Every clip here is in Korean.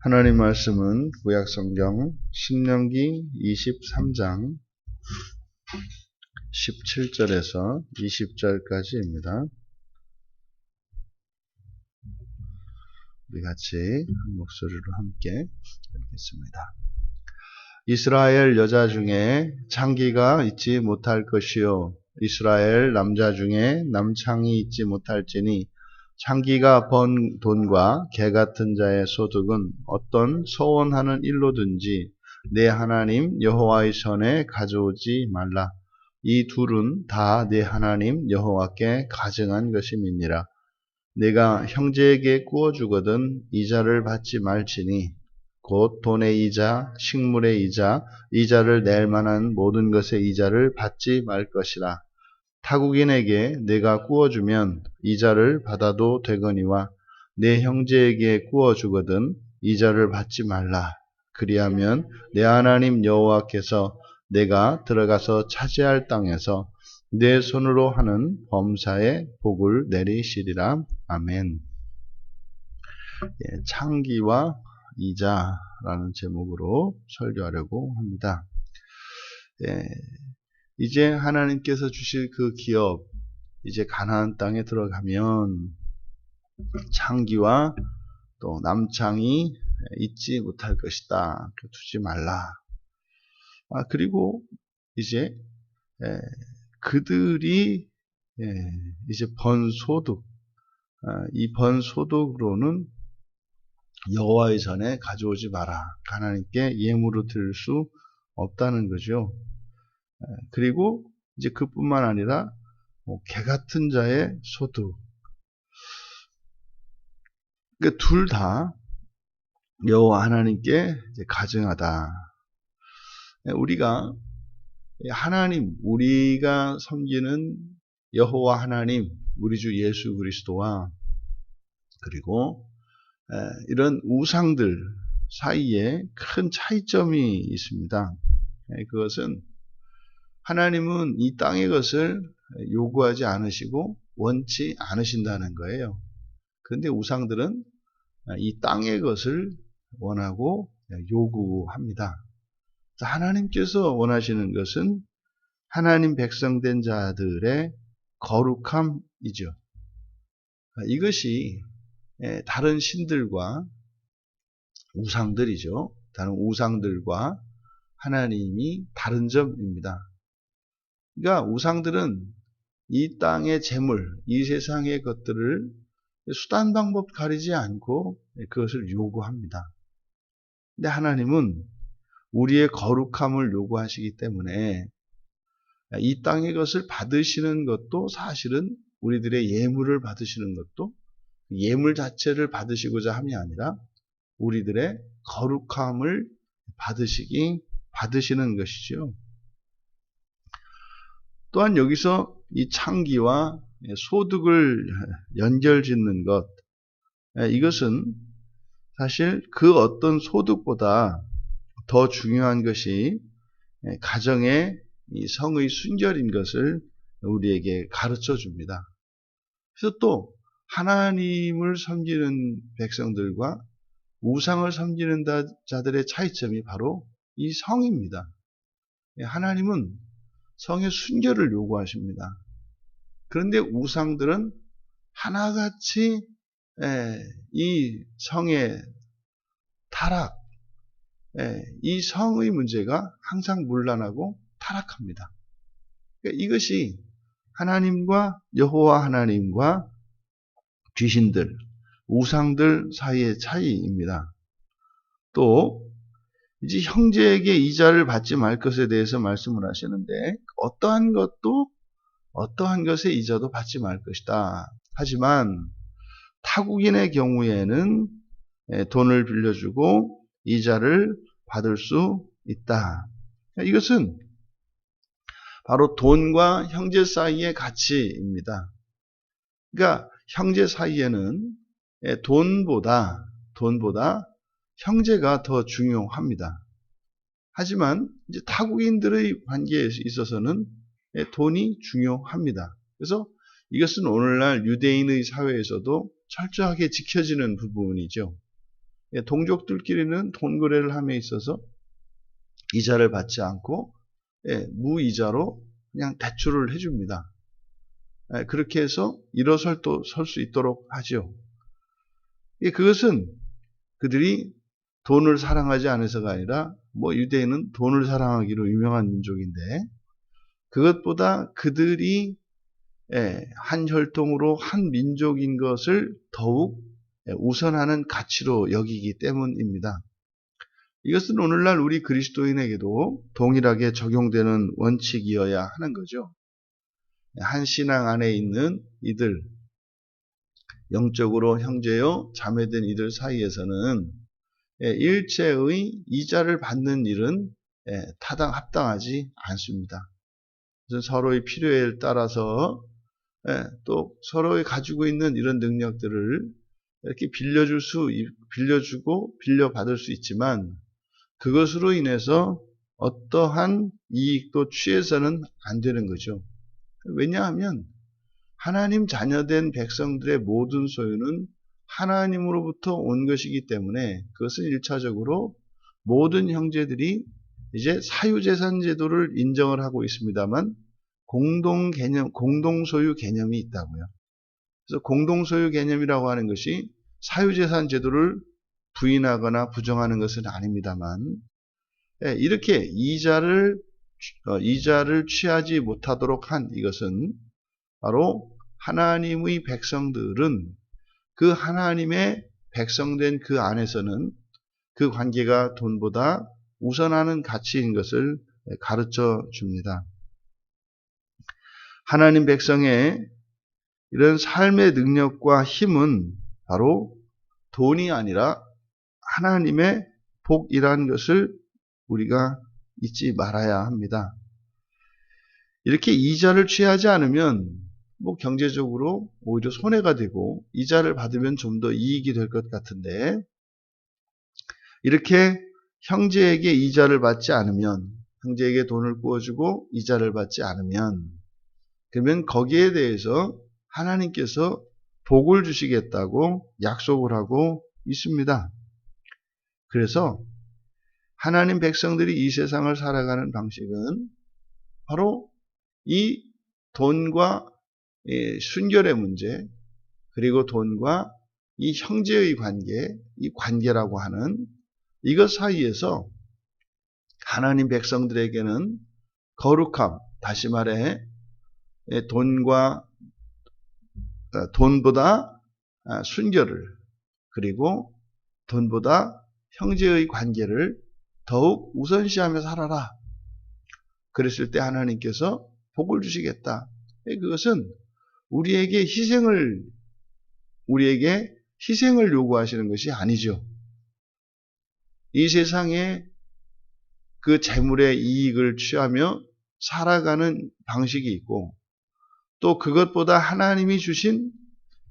하나님 말씀은 구약성경 신명기 23장 17절에서 20절까지입니다. 우리 같이 한 목소리로 함께 읽겠습니다. 이스라엘 여자 중에 창기가 있지 못할 것이요 이스라엘 남자 중에 남창이 있지 못할지니 창기가 번 돈과 개 같은 자의 소득은 어떤 소원하는 일로든지 내 하나님 여호와의 전에 가져오지 말라. 이 둘은 다 내 하나님 여호와께 가증한 것임이니라. 내가 형제에게 구워주거든 이자를 받지 말지니 곧 돈의 이자, 식물의 이자, 이자를 낼 만한 모든 것의 이자를 받지 말 것이라. 타국인에게 내가 구워주면 이자를 받아도 되거니와 내 형제에게 구워주거든 이자를 받지 말라. 그리하면 내 하나님 여호와께서 내가 들어가서 차지할 땅에서 내 손으로 하는 범사에 복을 내리시리라. 아멘. 창기와 이자라는 제목으로 설교하려고 합니다. 이제 하나님께서 주실 그 기업, 이제 가나안 땅에 들어가면 창기와 또 남창이 잊지 못할 것이다. 두지 말라. 그리고 이제 그들이 이제 번 소득, 이 번 소득으로는 여호와의 전에 가져오지 마라. 하나님께 예물로 드릴 수 없다는 거죠. 그리고 이제 그뿐만 아니라 개 같은 자의 소득, 그러니까 둘 다 여호와 하나님께 이제 가증하다. 우리가 하나님, 우리가 섬기는 여호와 하나님, 우리 주 예수 그리스도와 그리고 이런 우상들 사이에 큰 차이점이 있습니다. 그것은 하나님은 이 땅의 것을 요구하지 않으시고 원치 않으신다는 거예요. 그런데 우상들은 이 땅의 것을 원하고 요구합니다. 하나님께서 원하시는 것은 하나님 백성된 자들의 거룩함이죠. 이것이 다른 신들과 우상들이죠. 다른 우상들과 하나님이 다른 점입니다. 그러니까 우상들은 이 땅의 재물, 이 세상의 것들을 수단 방법 가리지 않고 그것을 요구합니다. 근데 하나님은 우리의 거룩함을 요구하시기 때문에 이 땅의 것을 받으시는 것도 사실은 우리들의 예물을 받으시는 것도 예물 자체를 받으시고자 함이 아니라 우리들의 거룩함을 받으시는 것이죠. 또한 여기서 이 창기와 소득을 연결짓는 것, 이것은 사실 그 어떤 소득보다 더 중요한 것이 가정의 이 성의 순결인 것을 우리에게 가르쳐 줍니다. 그래서 또 하나님을 섬기는 백성들과 우상을 섬기는 자들의 차이점이 바로 이 성입니다. 하나님은 성의 순결을 요구하십니다. 그런데 우상들은 하나같이 이 성의 타락, 이 성의 문제가 항상 문란하고 타락합니다. 그러니까 이것이 하나님과 여호와 하나님과 귀신들, 우상들 사이의 차이입니다. 또 이제 형제에게 이자를 받지 말 것에 대해서 말씀을 하시는데 어떠한 것에 이자도 받지 말 것이다. 하지만 타국인의 경우에는 돈을 빌려주고 이자를 받을 수 있다. 이것은 바로 돈과 형제 사이의 가치입니다. 그러니까 형제 사이에는 돈보다 형제가 더 중요합니다. 하지만 이제 타국인들의 관계에 있어서는 돈이 중요합니다. 그래서 이것은 오늘날 유대인의 사회에서도 철저하게 지켜지는 부분이죠. 동족들끼리는 돈 거래를 함에 있어서 이자를 받지 않고 무이자로 그냥 대출을 해줍니다. 그렇게 해서 일어설 수 있도록 하죠. 그것은 그들이 돈을 사랑하지 않아서가 아니라 유대인은 돈을 사랑하기로 유명한 민족인데 그것보다 그들이 한 혈통으로 한 민족인 것을 더욱 우선하는 가치로 여기기 때문입니다. 이것은 오늘날 우리 그리스도인에게도 동일하게 적용되는 원칙이어야 하는 거죠. 한 신앙 안에 있는 이들, 영적으로 형제요 자매된 이들 사이에서는 일체의 이자를 받는 일은 합당하지 않습니다. 서로의 필요에 따라서 또 서로의 가지고 있는 이런 능력들을 이렇게 빌려주고 빌려받을 수 있지만 그것으로 인해서 어떠한 이익도 취해서는 안 되는 거죠. 왜냐하면 하나님 자녀된 백성들의 모든 소유는 하나님으로부터 온 것이기 때문에 그것은 1차적으로 모든 형제들이 이제 사유재산 제도를 인정을 하고 있습니다만 공동소유 개념이 있다고요. 그래서 공동소유 개념이라고 하는 것이 사유재산 제도를 부인하거나 부정하는 것은 아닙니다만 이렇게 이자를 취하지 못하도록 한 이것은 바로 하나님의 백성들은 그 하나님의 백성된 그 안에서는 그 관계가 돈보다 우선하는 가치인 것을 가르쳐 줍니다. 하나님 백성의 이런 삶의 능력과 힘은 바로 돈이 아니라 하나님의 복이라는 것을 우리가 잊지 말아야 합니다. 이렇게 이자를 취하지 않으면 경제적으로 오히려 손해가 되고 이자를 받으면 좀 더 이익이 될 것 같은데 이렇게 형제에게 이자를 받지 않으면 형제에게 돈을 부어주고 이자를 받지 않으면 그러면 거기에 대해서 하나님께서 복을 주시겠다고 약속을 하고 있습니다. 그래서 하나님 백성들이 이 세상을 살아가는 방식은 바로 이 돈과 순결의 문제 그리고 돈과 이 형제의 관계, 이 관계라고 하는 이것 사이에서 하나님 백성들에게는 거룩함, 다시 말해 돈보다 순결을 그리고 돈보다 형제의 관계를 더욱 우선시하며 살아라. 그랬을 때 하나님께서 복을 주시겠다. 그것은 우리에게 희생을 요구하시는 것이 아니죠. 이 세상에 그 재물의 이익을 취하며 살아가는 방식이 있고 또 그것보다 하나님이 주신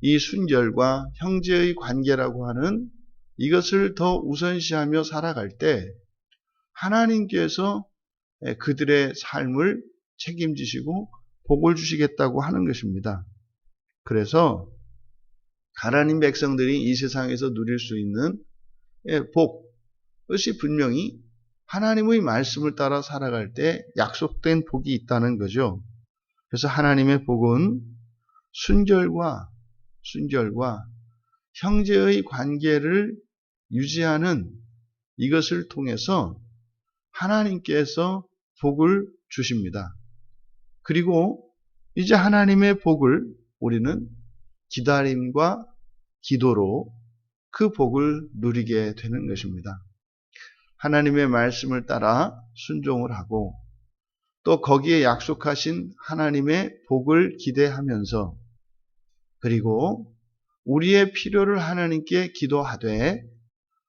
이 순결과 형제의 관계라고 하는 이것을 더 우선시하며 살아갈 때 하나님께서 그들의 삶을 책임지시고 복을 주시겠다고 하는 것입니다. 그래서 하나님 백성들이 이 세상에서 누릴 수 있는 복, 그것이 분명히 하나님의 말씀을 따라 살아갈 때 약속된 복이 있다는 거죠. 그래서 하나님의 복은 순결과 형제의 관계를 유지하는 이것을 통해서 하나님께서 복을 주십니다. 그리고 이제 하나님의 복을 우리는 기다림과 기도로 그 복을 누리게 되는 것입니다. 하나님의 말씀을 따라 순종을 하고 또 거기에 약속하신 하나님의 복을 기대하면서 그리고 우리의 필요를 하나님께 기도하되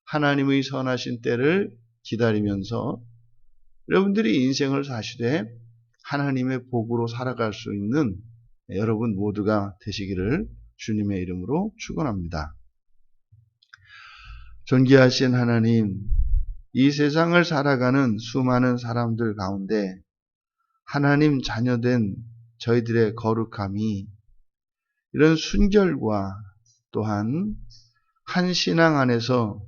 하나님의 선하신 때를 기다리면서 여러분들이 인생을 사시되 하나님의 복으로 살아갈 수 있는 여러분 모두가 되시기를 주님의 이름으로 축원합니다. 존귀하신 하나님, 이 세상을 살아가는 수많은 사람들 가운데 하나님 자녀된 저희들의 거룩함이 이런 순결과 또한 한 신앙 안에서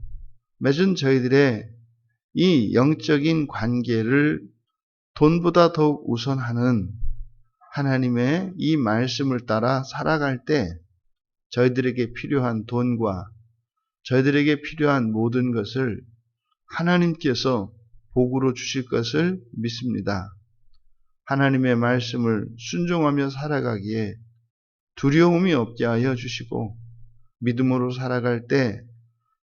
맺은 저희들의 이 영적인 관계를 돈보다 더욱 우선하는 하나님의 이 말씀을 따라 살아갈 때 저희들에게 필요한 돈과 저희들에게 필요한 모든 것을 하나님께서 복으로 주실 것을 믿습니다. 하나님의 말씀을 순종하며 살아가기에 두려움이 없게 하여 주시고 믿음으로 살아갈 때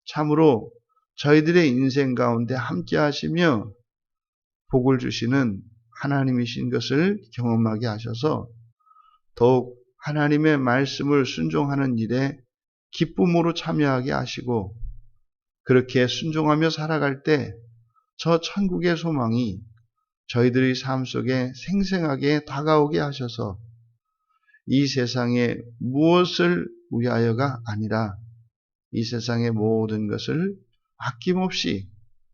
참으로 저희들의 인생 가운데 함께 하시며 복을 주시는 하나님이신 것을 경험하게 하셔서 더욱 하나님의 말씀을 순종하는 일에 기쁨으로 참여하게 하시고 그렇게 순종하며 살아갈 때 저 천국의 소망이 저희들의 삶 속에 생생하게 다가오게 하셔서 이 세상에 무엇을 위하여가 아니라 이 세상의 모든 것을 아낌없이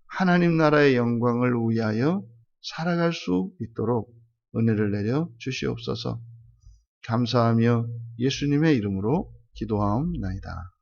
하나님 나라의 영광을 위하여 살아갈 수 있도록 은혜를 내려 주시옵소서. 감사하며 예수님의 이름으로 기도하옵나이다.